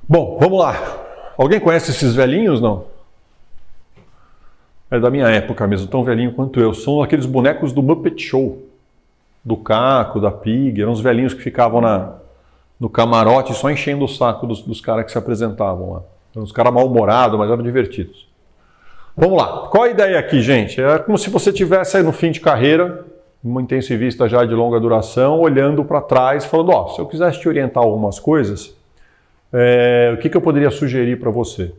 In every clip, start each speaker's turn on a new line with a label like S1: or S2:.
S1: Bom, vamos lá. Alguém conhece esses velhinhos, não? É da minha época mesmo, tão velhinho quanto eu. São aqueles bonecos do Muppet Show. Do Caco, da Pig. Eram os velhinhos que ficavam no camarote só enchendo o saco dos caras que se apresentavam lá. Eram uns caras mal-humorados, mas eram divertidos. Vamos lá. Qual a ideia aqui, gente? É como se você estivesse aí no fim de carreira, uma intensivista já de longa duração, olhando para trás, falando, ó, se eu quisesse te orientar algumas coisas, o que eu poderia sugerir para você?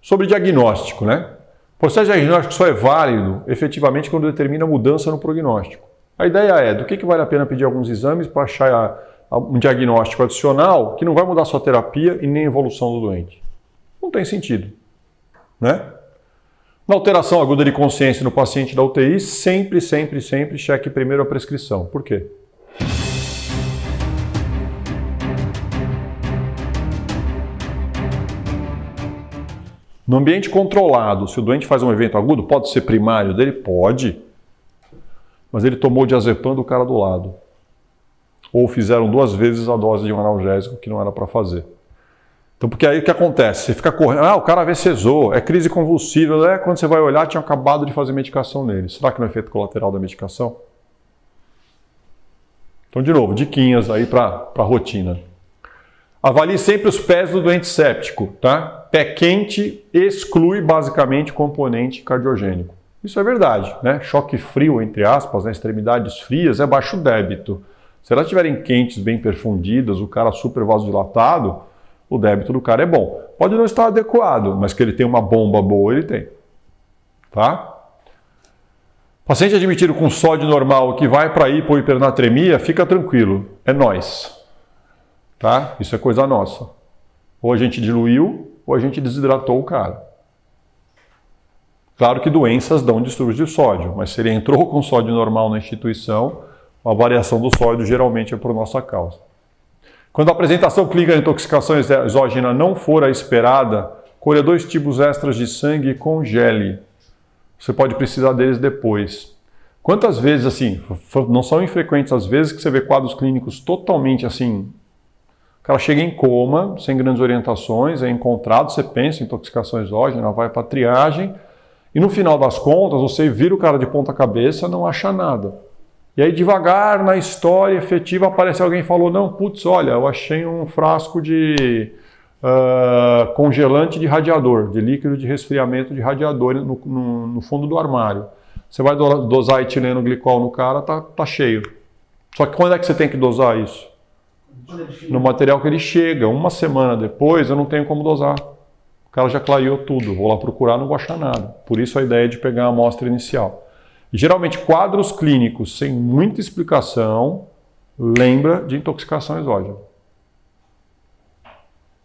S1: Sobre diagnóstico, né? O processo diagnóstico só é válido, efetivamente, quando determina mudança no prognóstico. A ideia é, do que vale a pena pedir alguns exames para achar um diagnóstico adicional que não vai mudar sua terapia e nem a evolução do doente. Não tem sentido, né? Na alteração aguda de consciência no paciente da UTI, sempre cheque primeiro a prescrição. Por quê? No ambiente controlado, se o doente faz um evento agudo, pode ser primário dele? Pode. Mas ele tomou diazepam do cara do lado. Ou fizeram 2 vezes a dose de um analgésico que não era para fazer. Então, porque aí o que acontece? Você fica correndo, o cara AVCzou, é crise convulsiva, quando você vai olhar, tinha acabado de fazer medicação nele. Será que não é efeito colateral da medicação? Então, de novo, diquinhas aí para a rotina. Avalie sempre os pés do doente séptico, tá? Pé quente exclui basicamente o componente cardiogênico. Isso é verdade, né? Choque frio, entre aspas, né? Extremidades frias, é baixo débito. Se elas estiverem quentes, bem perfundidas, o cara super vasodilatado, o débito do cara é bom. Pode não estar adequado, mas que ele tem uma bomba boa, ele tem. Tá? Paciente admitido com sódio normal que vai para hipo ou hipernatremia, fica tranquilo, é nós. Tá? Isso é coisa nossa. Ou a gente diluiu, ou a gente desidratou o cara. Claro que doenças dão distúrbios de sódio, mas se ele entrou com sódio normal na instituição, a variação do sódio geralmente é por nossa causa. Quando a apresentação clínica de intoxicação exógena não for a esperada, colha 2 tubos extras de sangue e congele. Você pode precisar deles depois. Quantas vezes, assim, não são infrequentes as vezes que você vê quadros clínicos totalmente assim, o cara chega em coma, sem grandes orientações, é encontrado, você pensa em intoxicação exógena, vai para a triagem, e no final das contas, você vira o cara de ponta cabeça, não acha nada. E aí devagar na história efetiva aparece alguém e falou, não, putz, olha, eu achei um frasco de congelante de radiador, de líquido de resfriamento de radiador no fundo do armário. Você vai dosar etileno glicol no cara, tá cheio. Só que quando é que você tem que dosar isso? No material que ele chega. 1 semana depois eu não tenho como dosar. O cara já clareou tudo, vou lá procurar, não vou achar nada. Por isso a ideia de pegar a amostra inicial. E, geralmente, quadros clínicos sem muita explicação lembra de intoxicação exógena.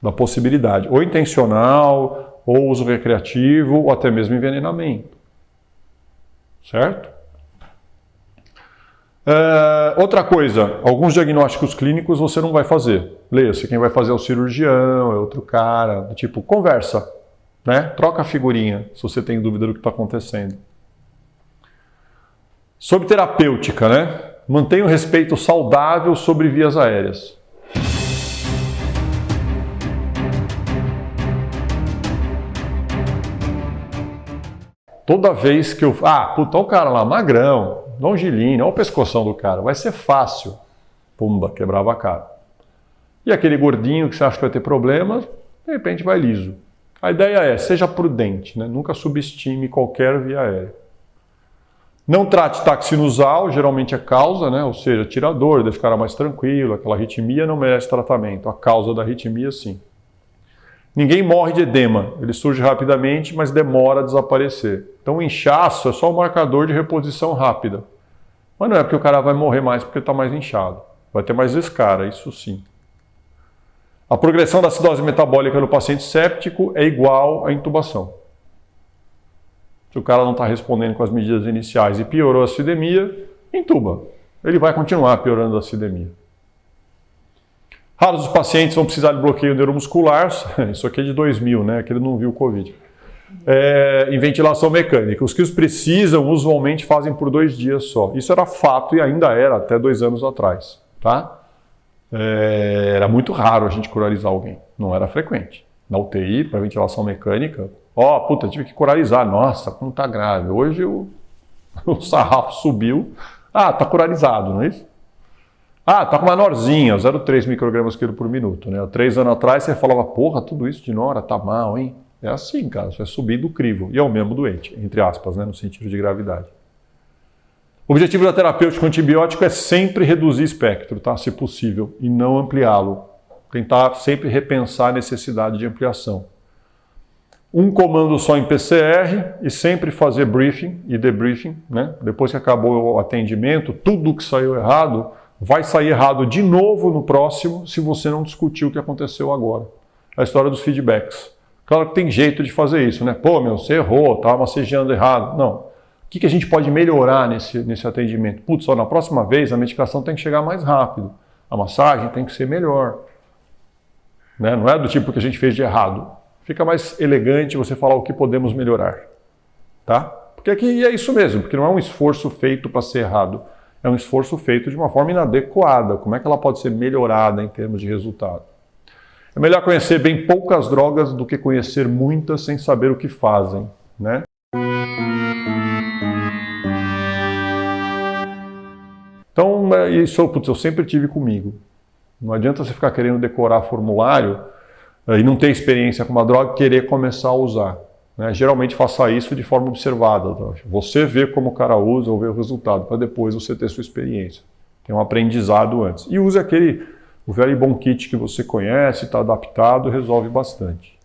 S1: Da possibilidade, ou intencional, ou uso recreativo, ou até mesmo envenenamento. Certo? Outra coisa, alguns diagnósticos clínicos você não vai fazer. Leia-se, quem vai fazer é o cirurgião, é outro cara, do tipo, conversa, né? Troca a figurinha, se você tem dúvida do que está acontecendo. Sobre terapêutica, né? Mantenha o respeito saudável sobre vias aéreas. Toda vez que eu... puta, olha o cara lá, magrão, longilíneo, olha o pescoção do cara, vai ser fácil. Pumba, quebrava a cara. E aquele gordinho que você acha que vai ter problemas, de repente vai liso. A ideia é, seja prudente, né? Nunca subestime qualquer via aérea. Não trate táxi sinusal, geralmente é causa, né? Ou seja, tira a dor, deixa o cara mais tranquilo, aquela arritmia não merece tratamento. A causa da arritmia, sim. Ninguém morre de edema, ele surge rapidamente, mas demora a desaparecer. Então o inchaço é só um marcador de reposição rápida. Mas não é porque o cara vai morrer mais porque está mais inchado. Vai ter mais escara, isso sim. A progressão da acidose metabólica no paciente séptico é igual à intubação. Se o cara não está respondendo com as medidas iniciais e piorou a acidemia, intuba. Ele vai continuar piorando a acidemia. Raros os pacientes vão precisar de bloqueio neuromuscular, isso aqui é de 2000, né? Aquele não viu o Covid. Em ventilação mecânica. Os que os precisam, usualmente fazem por 2 dias só. Isso era fato e ainda era até 2 anos atrás. Tá? era muito raro a gente curarizar alguém, não era frequente. Na UTI, para ventilação mecânica, puta, tive que curarizar, nossa, como tá grave. Hoje o sarrafo subiu, tá curarizado, não é isso? Tá com uma norzinha, 0,3 microgramas quilo por minuto, né? Há 3 anos atrás você falava, porra, tudo isso de nora, tá mal, hein? É assim, cara, você vai subir do crivo, e é o mesmo doente, entre aspas, né, no sentido de gravidade. O objetivo da terapêutica com antibiótico é sempre reduzir espectro, tá? Se possível, e não ampliá-lo. Tentar sempre repensar a necessidade de ampliação. Um comando só em PCR e sempre fazer briefing e debriefing, né? Depois que acabou o atendimento, tudo que saiu errado vai sair errado de novo no próximo se você não discutir o que aconteceu agora. É a história dos feedbacks. Claro que tem jeito de fazer isso, né? Pô, você errou, estava massageando errado. Não. O que a gente pode melhorar nesse atendimento? Putz, só na próxima vez a medicação tem que chegar mais rápido. A massagem tem que ser melhor. Né? Não é do tipo que a gente fez de errado. Fica mais elegante você falar o que podemos melhorar. Tá? Porque aqui é isso mesmo, porque não é um esforço feito para ser errado. É um esforço feito de uma forma inadequada. Como é que ela pode ser melhorada em termos de resultado? É melhor conhecer bem poucas drogas do que conhecer muitas sem saber o que fazem, né? Então, isso eu sempre tive comigo. Não adianta você ficar querendo decorar formulário e não ter experiência com uma droga e querer começar a usar. Né? Geralmente faça isso de forma observada. Tá? Você vê como o cara usa ou vê o resultado, para depois você ter sua experiência. Tem um aprendizado antes. E use o velho e bom kit que você conhece, está adaptado, resolve bastante.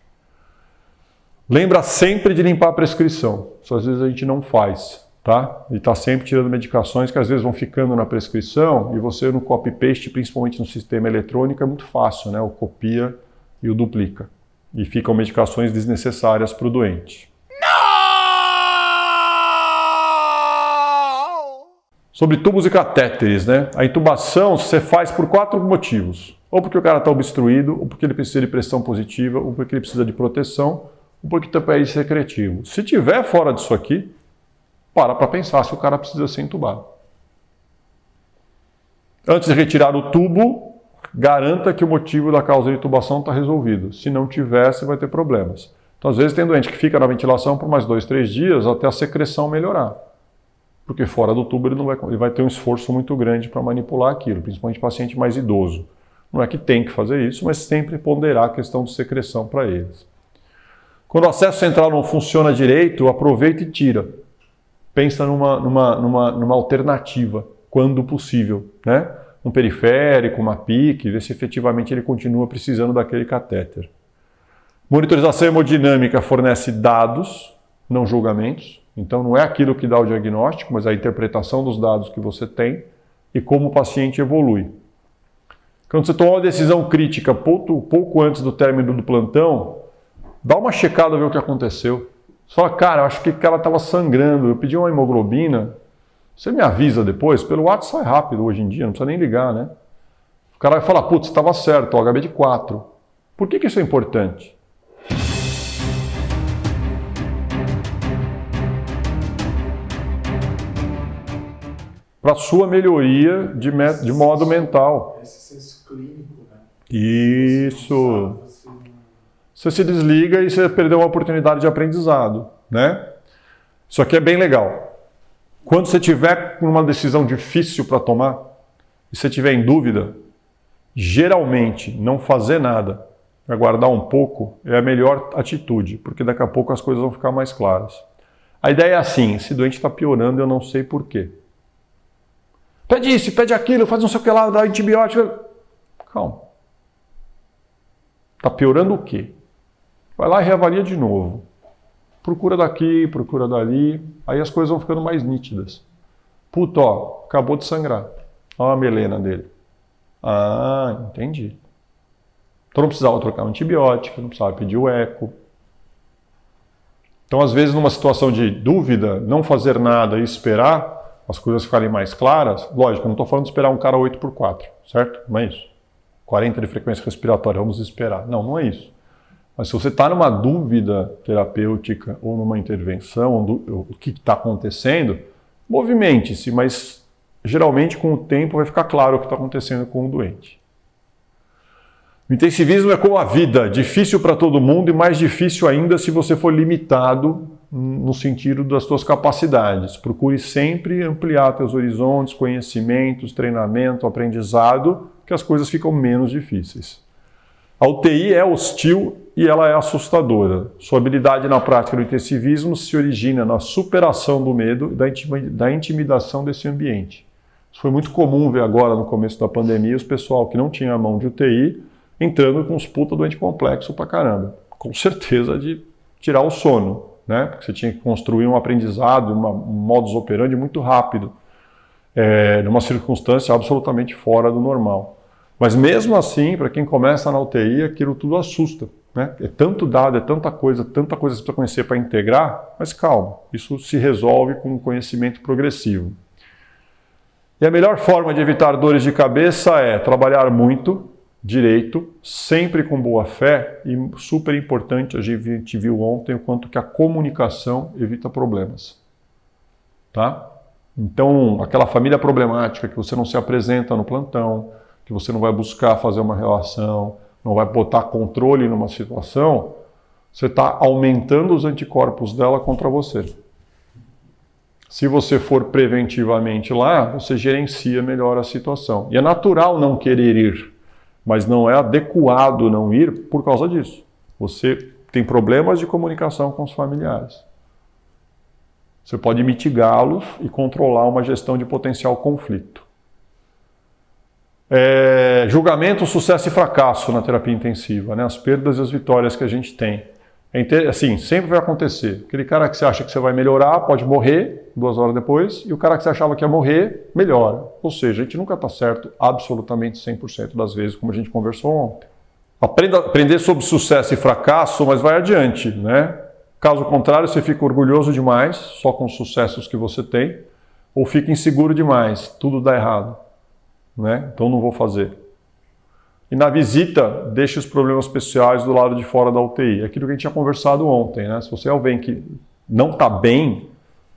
S1: Lembra sempre de limpar a prescrição. Isso às vezes a gente não faz. Tá? E está sempre tirando medicações que às vezes vão ficando na prescrição e você no copy-paste, principalmente no sistema eletrônico, é muito fácil, né? O copia e o duplica. E ficam medicações desnecessárias para o doente. Sobre tubos e catéteres, né? A intubação você faz por 4 motivos. Ou porque o cara está obstruído, ou porque ele precisa de pressão positiva, ou porque ele precisa de proteção, ou porque está para ir secretivo. Se tiver fora disso aqui, para pensar se o cara precisa ser entubado. Antes de retirar o tubo, garanta que o motivo da causa de intubação está resolvido. Se não tiver, você vai ter problemas. Então, às vezes, tem doente que fica na ventilação por mais 2, 3 dias até a secreção melhorar. Porque fora do tubo ele vai ter um esforço muito grande para manipular aquilo, principalmente paciente mais idoso. Não é que tem que fazer isso, mas sempre ponderar a questão de secreção para eles. Quando o acesso central não funciona direito, aproveita e tira. Pensa numa alternativa, quando possível, né? Um periférico, uma PIC, ver se efetivamente ele continua precisando daquele catéter. Monitorização hemodinâmica fornece dados, não julgamentos. Então não é aquilo que dá o diagnóstico, mas a interpretação dos dados que você tem e como o paciente evolui. Quando você toma uma decisão crítica pouco antes do término do plantão, dá uma checada, ver o que aconteceu. Só, cara, eu acho que o cara estava sangrando, eu pedi uma hemoglobina, você me avisa depois, pelo WhatsApp sai rápido hoje em dia, não precisa nem ligar, né? O cara vai falar, putz, estava certo, HB de 4. Por que isso é importante? Para sua melhoria de modo mental.
S2: Esse senso clínico, né?
S1: Isso. Você se desliga e você perdeu uma oportunidade de aprendizado, né? Isso aqui é bem legal. Quando você tiver uma decisão difícil para tomar, e você tiver em dúvida, geralmente não fazer nada, aguardar um pouco, é a melhor atitude, porque daqui a pouco as coisas vão ficar mais claras. A ideia é assim, esse doente está piorando e eu não sei por quê. Pede isso, pede aquilo, faz não sei o que lá, dá antibiótico. Calma. Está piorando o quê? Vai lá e reavalia de novo. Procura daqui, procura dali. Aí as coisas vão ficando mais nítidas. Puta, ó, acabou de sangrar. Olha a melena dele. Ah, entendi. Então não precisava trocar um antibiótico, não precisava pedir o eco. Então, às vezes, numa situação de dúvida, não fazer nada e esperar as coisas ficarem mais claras, lógico, eu não estou falando de esperar um cara 8x4, certo? Não é isso. 40 de frequência respiratória, vamos esperar. Não, não é isso. Mas se você está numa dúvida terapêutica ou numa intervenção, o que está acontecendo, movimente-se, mas geralmente com o tempo vai ficar claro o que está acontecendo com o doente. O intensivismo é como a vida, difícil para todo mundo e mais difícil ainda se você for limitado no sentido das suas capacidades. Procure sempre ampliar seus horizontes, conhecimentos, treinamento, aprendizado, que as coisas ficam menos difíceis. A UTI é hostil e ela é assustadora. Sua habilidade na prática do intensivismo se origina na superação do medo e da intimidação desse ambiente. Isso foi muito comum ver agora no começo da pandemia, os pessoal que não tinha a mão de UTI entrando com uns puta doente complexo pra caramba. Com certeza de tirar o sono, né? Porque você tinha que construir um aprendizado, um modus operandi muito rápido, numa circunstância absolutamente fora do normal. Mas mesmo assim, para quem começa na UTI, aquilo tudo assusta, né? É tanto dado, é tanta coisa que você precisa conhecer para integrar, mas calma, isso se resolve com um conhecimento progressivo. E a melhor forma de evitar dores de cabeça é trabalhar muito, direito, sempre com boa fé e super importante, a gente viu ontem o quanto que a comunicação evita problemas. Tá? Então, aquela família problemática que você não se apresenta no plantão, que você não vai buscar fazer uma relação, não vai botar controle numa situação, você está aumentando os anticorpos dela contra você. Se você for preventivamente lá, você gerencia melhor a situação. E é natural não querer ir, mas não é adequado não ir por causa disso. Você tem problemas de comunicação com os familiares. Você pode mitigá-los e controlar uma gestão de potencial conflito. Julgamento, sucesso e fracasso na terapia intensiva, né? As perdas e as vitórias que a gente tem. Assim, sempre vai acontecer. Aquele cara que você acha que você vai melhorar pode morrer 2 horas depois, e o cara que você achava que ia morrer, melhora. Ou seja, a gente nunca está certo absolutamente 100% das vezes, como a gente conversou ontem. Aprender sobre sucesso e fracasso, mas vai adiante, né? Caso contrário, você fica orgulhoso demais, só com os sucessos que você tem, ou fica inseguro demais, tudo dá errado, né? Então não vou fazer. E na visita, deixe os problemas pessoais do lado de fora da UTI. Aquilo que a gente tinha conversado ontem, né? Se você é alguém que não está bem,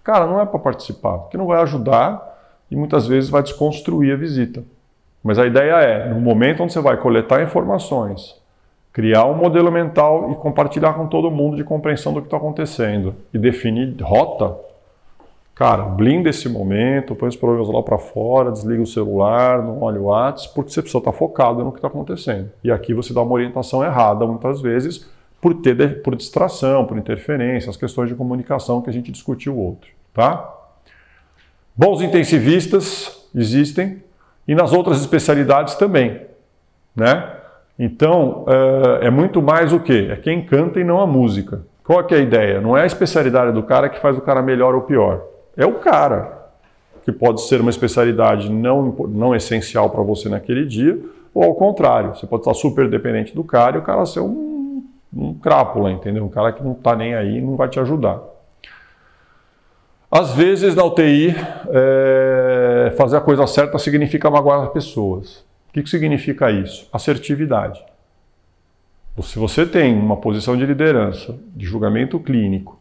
S1: cara, não é para participar, porque não vai ajudar e muitas vezes vai desconstruir a visita. Mas a ideia é, no momento onde você vai coletar informações, criar um modelo mental e compartilhar com todo mundo de compreensão do que está acontecendo e definir rota, cara, blinda esse momento, põe os problemas lá para fora, desliga o celular, não olha o WhatsApp, porque você precisa estar focado no que está acontecendo. E aqui você dá uma orientação errada, muitas vezes, por distração, por interferência, as questões de comunicação que a gente discutiu outro, tá? Bons intensivistas existem e nas outras especialidades também, né? Então, é muito mais o quê? É quem canta e não a música. Qual é que é a ideia? Não é a especialidade do cara que faz o cara melhor ou pior. É o cara, que pode ser uma especialidade não essencial para você naquele dia, ou ao contrário, você pode estar super dependente do cara e o cara ser um crápula, entendeu? Um cara que não está nem aí e não vai te ajudar. Às vezes, na UTI, fazer a coisa certa significa magoar as pessoas. O que significa isso? Assertividade. Se você tem uma posição de liderança, de julgamento clínico,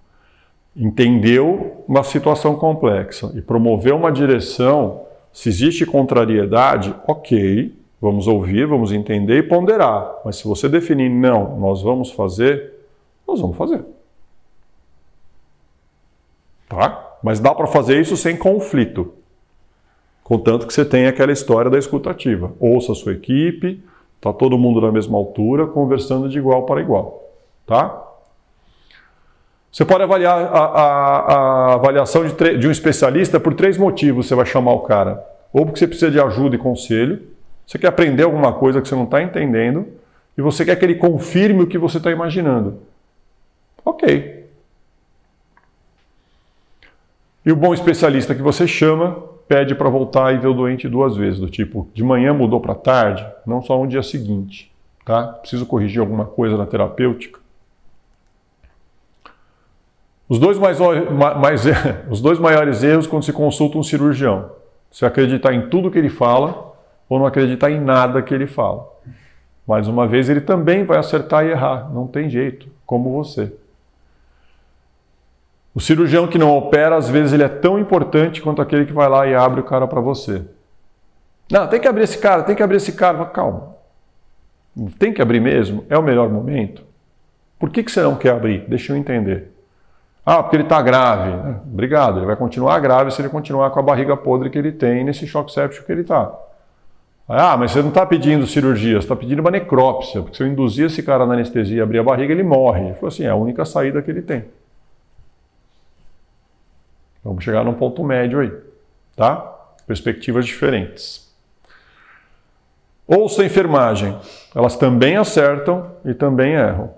S1: entendeu uma situação complexa e promoveu uma direção, se existe contrariedade, ok, vamos ouvir, vamos entender e ponderar. Mas se você definir, não, nós vamos fazer. Tá? Mas dá para fazer isso sem conflito. Contanto que você tenha aquela história da escutativa. Ouça a sua equipe, está todo mundo na mesma altura, conversando de igual para igual. Tá? Você pode avaliar a avaliação de um especialista por 3 motivos. Você vai chamar o cara. Ou porque você precisa de ajuda e conselho, você quer aprender alguma coisa que você não está entendendo, e você quer que ele confirme o que você está imaginando. Ok. E o bom especialista que você chama pede para voltar e ver o doente 2 vezes, do tipo, de manhã mudou para tarde, não só no dia seguinte, tá? Preciso corrigir alguma coisa na terapêutica. Os dois maiores erros quando se consulta um cirurgião. Você acreditar em tudo que ele fala ou não acreditar em nada que ele fala. Mais uma vez, ele também vai acertar e errar, não tem jeito, como você. O cirurgião que não opera, às vezes ele é tão importante quanto aquele que vai lá e abre o cara para você. Não, tem que abrir esse cara, Calma. Tem que abrir mesmo? É o melhor momento? Por que você não quer abrir? Deixa eu entender. Ah, porque ele está grave. Obrigado, ele vai continuar grave se ele continuar com a barriga podre que ele tem nesse choque séptico que ele está. Ah, mas você não está pedindo cirurgia, você está pedindo uma necrópsia, porque se eu induzir esse cara na anestesia e abrir a barriga, ele morre. Ele falou assim, é a única saída que ele tem. Vamos chegar num ponto médio aí, tá? Perspectivas diferentes. Ouça a enfermagem. Elas também acertam e também erram.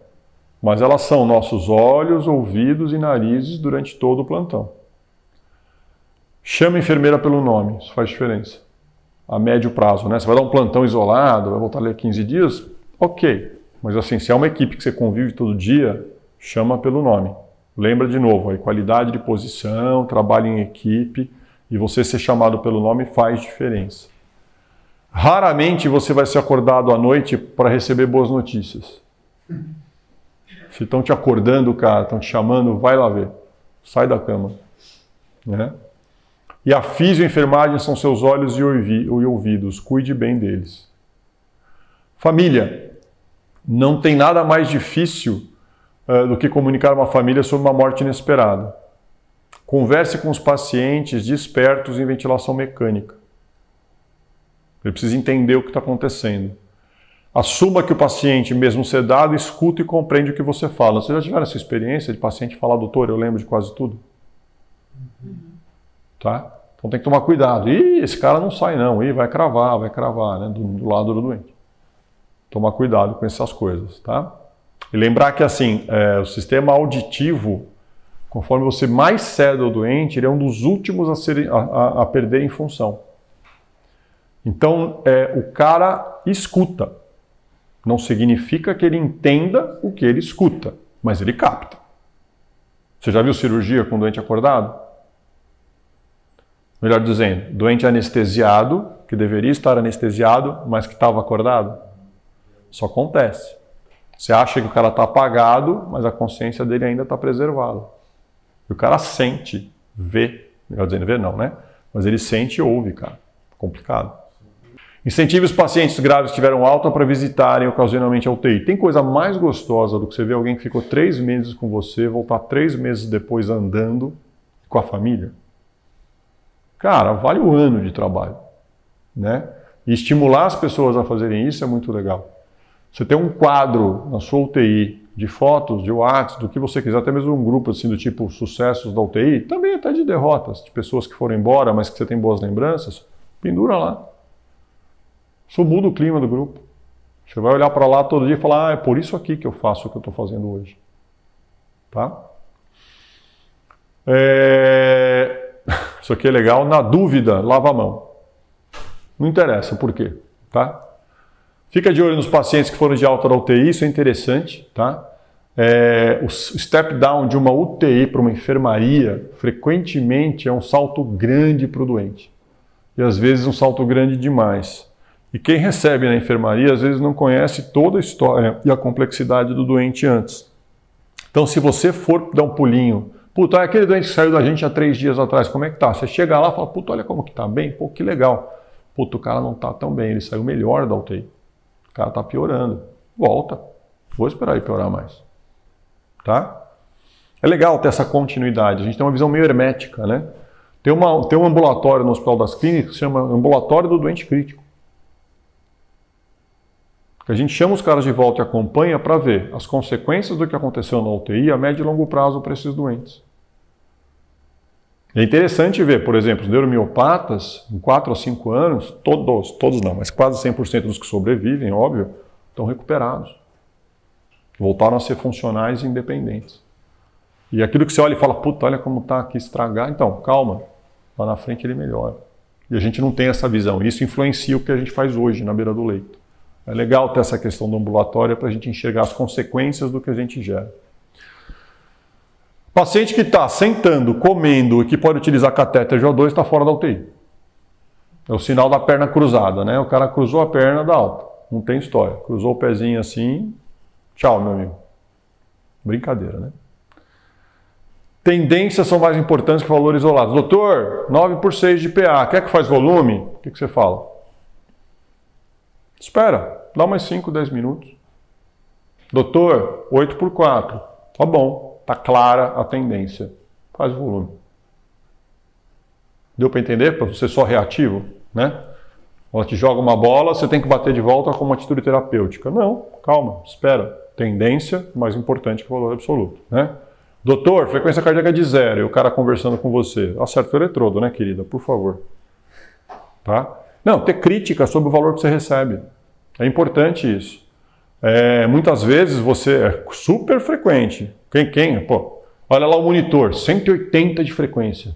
S1: Mas elas são nossos olhos, ouvidos e narizes durante todo o plantão. Chama a enfermeira pelo nome, isso faz diferença. A médio prazo, né? Você vai dar um plantão isolado, vai voltar ali a 15 dias? Ok. Mas assim, se é uma equipe que você convive todo dia, chama pelo nome. Lembra de novo, a qualidade de posição, trabalho em equipe e você ser chamado pelo nome faz diferença. Raramente você vai ser acordado à noite para receber boas notícias. Se estão te acordando, cara, estão te chamando, vai lá ver. Sai da cama. Né? E a fisio e a enfermagem são seus olhos e ouvidos. Cuide bem deles. Família. Não tem nada mais difícil do que comunicar a uma família sobre uma morte inesperada. Converse com os pacientes despertos em ventilação mecânica. Ele precisa entender o que está acontecendo. Assuma que o paciente, mesmo sedado, escuta e compreende o que você fala. Vocês já tiveram essa experiência de paciente falar, doutor, eu lembro de quase tudo? Tá? Então tem que tomar cuidado. Ih, esse cara não sai não. Ih, vai cravar, né? Do lado do doente. Tomar cuidado com essas coisas, tá? E lembrar que assim, o sistema auditivo, conforme você mais cede ao doente, ele é um dos últimos a perder em função. Então, o cara escuta. Não significa que ele entenda o que ele escuta, mas ele capta. Você já viu cirurgia com doente acordado? Melhor dizendo, doente anestesiado, que deveria estar anestesiado, mas que estava acordado. Isso acontece. Você acha que o cara está apagado, mas a consciência dele ainda está preservada. E o cara sente, vê. Melhor dizendo, vê não, né? Mas ele sente e ouve, cara. Complicado. Incentive os pacientes graves que tiveram alta para visitarem ocasionalmente a UTI. Tem coisa mais gostosa do que você ver alguém que ficou 3 meses com você, voltar 3 meses depois andando com a família? Cara, vale o ano de trabalho, né? E estimular as pessoas a fazerem isso é muito legal. Você tem um quadro na sua UTI de fotos, de WhatsApp, do que você quiser, até mesmo um grupo assim do tipo sucessos da UTI, também até de derrotas, de pessoas que foram embora, mas que você tem boas lembranças, pendura lá. Isso muda o clima do grupo. Você vai olhar para lá todo dia e falar, é por isso aqui que eu faço o que eu estou fazendo hoje. Tá? Isso aqui é legal. Na dúvida, lava a mão. Não interessa por quê. Tá? Fica de olho nos pacientes que foram de alta da UTI, isso é interessante. Tá? O step down de uma UTI para uma enfermaria, frequentemente é um salto grande para o doente. E às vezes um salto grande demais. E quem recebe na enfermaria, às vezes não conhece toda a história e a complexidade do doente antes. Então, se você for dar um pulinho, puta, aquele doente que saiu da gente há 3 dias atrás, como é que tá? Você chega lá e fala, puta, olha como que tá bem, pô, que legal. Puta, o cara não tá tão bem, ele saiu melhor da UTI. O cara tá piorando. Volta. Vou esperar ele piorar mais. Tá? É legal ter essa continuidade. A gente tem uma visão meio hermética, né? Tem um ambulatório no Hospital das Clínicas que se chama Ambulatório do Doente Crítico. A gente chama os caras de volta e acompanha para ver as consequências do que aconteceu na UTI a médio e longo prazo para esses doentes. É interessante ver, por exemplo, os neuromiopatas, em 4 a 5 anos, todos não, mas quase 100% dos que sobrevivem, óbvio, estão recuperados. Voltaram a ser funcionais e independentes. E aquilo que você olha e fala, puta, olha como está aqui estragar, então, calma, lá na frente ele melhora. E a gente não tem essa visão, isso influencia o que a gente faz hoje na beira do leito. É legal ter essa questão do ambulatório para a gente enxergar as consequências do que a gente gera. Paciente que está sentando, comendo e que pode utilizar catéter GO2 está fora da UTI. É o sinal da perna cruzada, né? O cara cruzou a perna, dá alta. Não tem história. Cruzou o pezinho assim, tchau, meu amigo. Brincadeira, né? Tendências são mais importantes que valores isolados. Doutor, 9/6 de PA, quer que faz volume? O que você fala? Espera, dá mais 5, 10 minutos. Doutor, 8/4. Tá bom, tá clara a tendência. Faz o volume. Deu para entender? Para você só reativo, né? Ela te joga uma bola, você tem que bater de volta com uma atitude terapêutica. Não, calma, espera. Tendência mais importante que o valor absoluto, né? Doutor, frequência cardíaca de 0, e o cara conversando com você. Acerta o eletrodo, né, querida? Por favor. Tá? Não, ter crítica sobre o valor que você recebe. É importante isso. Muitas vezes você é super frequente. Pô, olha lá o monitor, 180 de frequência.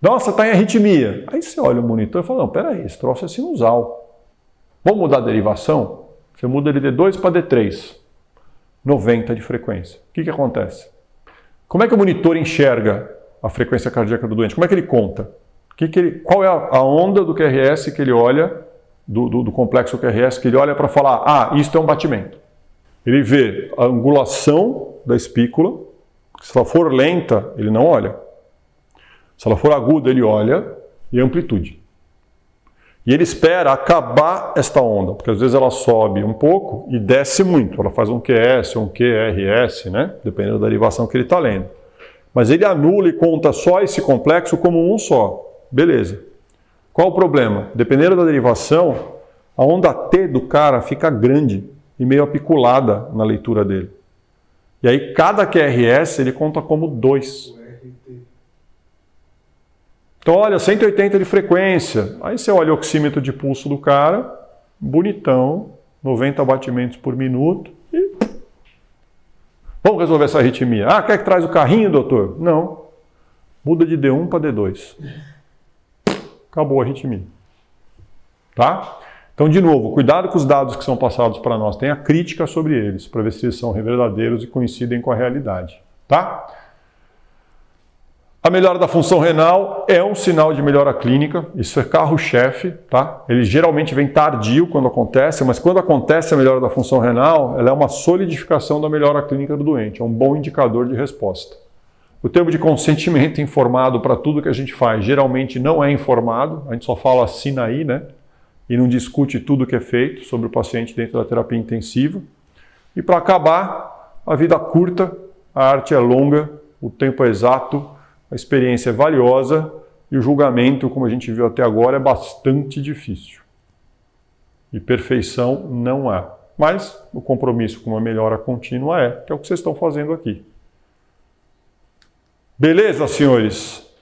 S1: Nossa, está em arritmia. Aí você olha o monitor e fala, não, peraí, esse troço é sinusal. Vamos mudar a derivação? Você muda ele de D2 para D3. 90 de frequência. O que acontece? Como é que o monitor enxerga a frequência cardíaca do doente? Como é que ele conta? Qual é a onda do QRS que ele olha, do complexo QRS, que ele olha para falar, isto é um batimento. Ele vê a angulação da espícula, se ela for lenta, ele não olha. Se ela for aguda, ele olha, e a amplitude. E ele espera acabar esta onda, porque às vezes ela sobe um pouco e desce muito. Ela faz um QS ou um QRS, né? Dependendo da derivação que ele está lendo. Mas ele anula e conta só esse complexo como um só. Beleza. Qual o problema? Dependendo da derivação, a onda T do cara fica grande e meio apiculada na leitura dele. E aí cada QRS ele conta como 2. Então olha, 180 de frequência. Aí você olha o oxímetro de pulso do cara, bonitão, 90 batimentos por minuto. E vamos resolver essa arritmia. Quer que traz o carrinho, doutor? Não. Muda de D1 para D2. Acabou a arritmia. Tá? Então, de novo, cuidado com os dados que são passados para nós. Tenha crítica sobre eles, para ver se eles são verdadeiros e coincidem com a realidade. Tá? A melhora da função renal é um sinal de melhora clínica. Isso é carro-chefe. Tá? Ele geralmente vem tardio quando acontece, mas quando acontece a melhora da função renal, ela é uma solidificação da melhora clínica do doente. É um bom indicador de resposta. O termo de consentimento informado para tudo que a gente faz geralmente não é informado, a gente só fala assina aí, né? E não discute tudo que é feito sobre o paciente dentro da terapia intensiva. E para acabar, a vida curta, a arte é longa, o tempo é exato, a experiência é valiosa e o julgamento, como a gente viu até agora, é bastante difícil. E perfeição não há. Mas o compromisso com uma melhora contínua que é o que vocês estão fazendo aqui. Beleza, senhores?